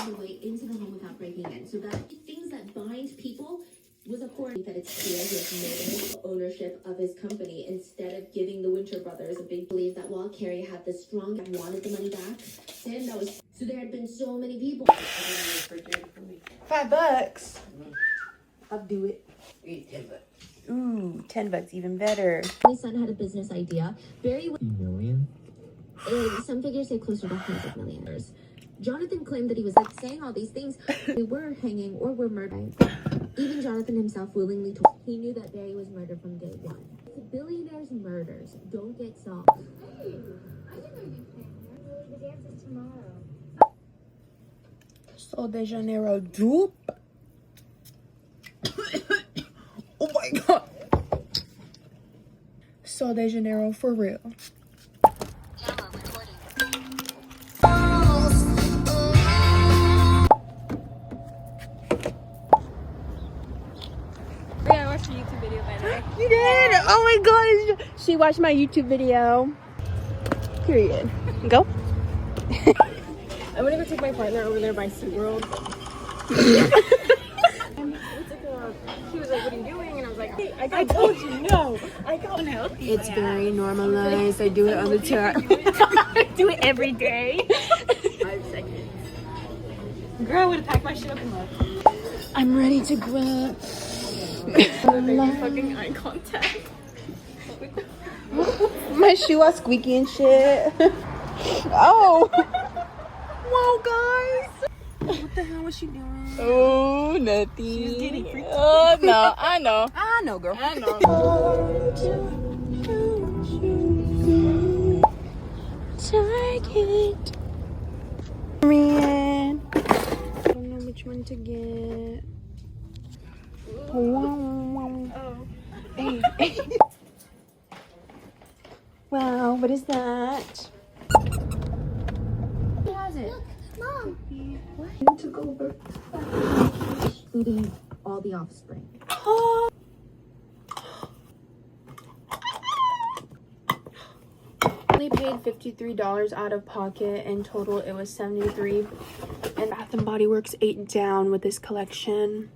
the way into the home without breaking in. So that things that bind people was a core that it's clear he has no ownership of his company instead of giving the Winter brothers a big belief that while Carrie had the strong and wanted the money back, Sam, that was so there had been so many people. $5. I'll do it. Ooh, $10, even better. My son had a business idea. Barry million? some figures say closer to hundreds of millions. Jonathan claimed that he was like saying all these things. They were hanging or were murdering. Even Jonathan himself willingly told he knew that Barry was murdered from day one. The billionaires' murders don't get solved. Hey, I didn't know you came here. The dance is tomorrow. Sol de Janeiro dupe. Oh my god. Sol de Janeiro for real. Camera recording. Yeah, I watched a YouTube video by the way. You did? Oh my gosh. She watched my YouTube video. Period. Go. I'm gonna go take my partner over there by SeaWorld. She was like, what are you doing? And I was like, hey, I told you no. I don't help you. It's very normalized. I do it on the chat. I do it every day. 5 seconds. Girl, I would have packed my shit up and left. I'm ready to grab. Fucking eye contact. My shoe all squeaky and shit. Oh. Whoa, guys. What the hell was she doing? Oh, nothing. She was getting freaked. Oh, no. I know. I know, girl. I know. Target. Marianne. I don't know which one to get. Oh. Hey. Wow, what is that? Who has it? Mom! What? Took over, including all the offspring. Oh. Only paid $53 out of pocket. In total, it was $73. And Bath and Body Works ate down with this collection.